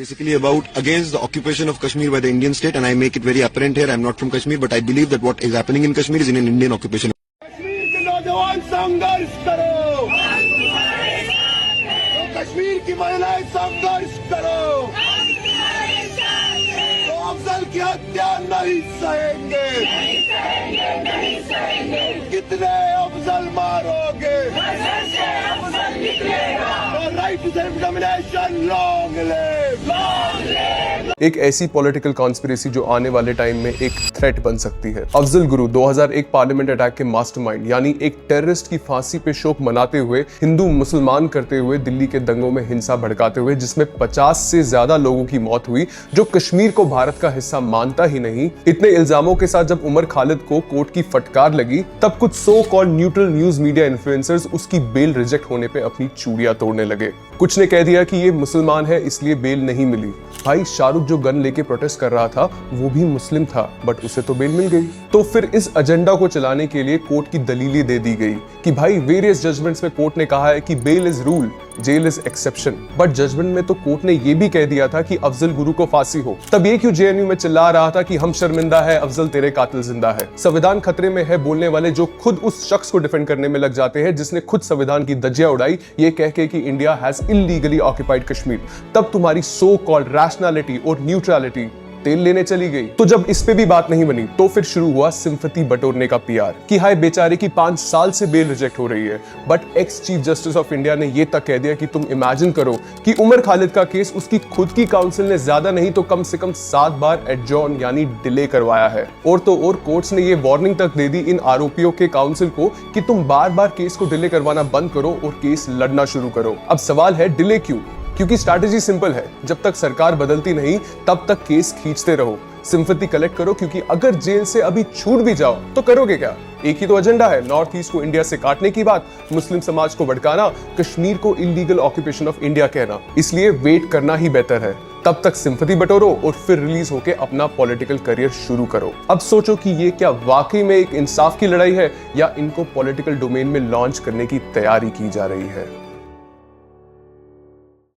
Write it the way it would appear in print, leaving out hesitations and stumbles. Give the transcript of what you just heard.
Basically about against the occupation of Kashmir by the Indian state, and I make it very apparent here, I am not from Kashmir, but I believe that what is happening in Kashmir is in an Indian occupation. Kashmir के नौजवान संघर्ष करो, तो कश्मीर की महिलाएं संघर्ष करो, तो अफजल की हत्या नहीं सहेंगे, कितने अफजल मारोगे, तो right to self determination long live, long live. एक ऐसी पॉलिटिकल कॉन्स्पिरेसी जो आने वाले टाइम में एक थ्रेट बन सकती है। अफजल गुरु 2001 पार्लियामेंट अटैक के मास्टरमाइंड यानी एक टेररिस्ट की फांसी पे शोक मनाते हुए, हिंदू मुसलमान करते हुए, दिल्ली के दंगों में हिंसा भड़काते हुए, जिसमें 50 से ज्यादा लोगों की मौत हुई, जो कश्मीर को भारत का हिस्सा मानता ही नहीं। इतने इल्जामों के साथ जब उमर खालिद को कोर्ट की फटकार लगी, तब कुछ so called neutral news media influencers उसकी बेल रिजेक्ट होने पे अपनी चूड़ियां तोड़ने लगे। कुछ ने कह दिया कि ये मुसलमान है इसलिए बेल नहीं मिली। भाई शाहरुख जो गन लेके प्रोटेस्ट कर रहा था वो भी मुस्लिम था, बट उसे तो बेल मिल गई। तो फिर इस एजेंडा को चलाने के लिए कोर्ट की दलीलें दे दी गई कि भाई वेरियस जजमेंट्स में कोर्ट ने कहा है कि bail is rule, jail is exception. But judgement में तो कोर्ट ने ये भी कह दिया था कि अफजल गुरु को फांसी हो। तब ये क्यों जेएनयू में चिल्ला रहा था कि हम शर्मिंदा है, अफजल तेरे कातिल जिंदा है। संविधान खतरे में है बोलने वाले जो खुद उस शख्स को डिफेंड करने में लग जाते हैं जिसने खुद संविधान की धज्जियां उड़ाई, ये कह के कि India has illegally occupied Kashmir. तब तुम्हारी सो कॉल्ड रैशनैलिटी और न्यूट्रलिटी तेल लेने चली गई। तो जब इस पे भी बात नहीं बनी, तो फिर शुरू हुआ सिंपैथी बटोरने का पीआर कि हाय बेचारे की 5 साल से बेल रिजेक्ट हो रही है। But ex chief justice of India ने ये तक कह दिया कि तुम इमेजिन करो कि उमर खालिद का केस उसकी खुद की काउंसिल ने ज्यादा नहीं तो कम से कम 7 बार एडजॉर्न यानी डिले करवाया है। और तो और कोर्ट्स ने ये वार्निंग तक दे दी इन आरोपियों के काउंसिल को कि तुम बार बार केस को डिले करवाना बंद करो और केस लड़ना शुरू करो। अब सवाल है डिले क्यों? क्योंकि स्ट्रैटेजी सिंपल है, जब तक सरकार बदलती नहीं तब तक केस खींचते रहो, सिंपैथी कलेक्ट करो, क्योंकि अगर जेल से अभी छूट भी जाओ तो करोगे क्या? एक ही तो एजेंडा है, नॉर्थ ईस्ट को इंडिया से काटने की बात, मुस्लिम समाज को भड़काना, कश्मीर को इलीगल ऑक्यूपेशन ऑफ इंडिया कहना। इसलिए वेट करना ही बेहतर है। तब तक सिंपैथी बटोरो और फिर रिलीज होके अपना पॉलिटिकल करियर शुरू करो। अब सोचो कि ये क्या वाकई में एक इंसाफ की लड़ाई है या इनको पॉलिटिकल डोमेन में लॉन्च करने की तैयारी की जा रही है।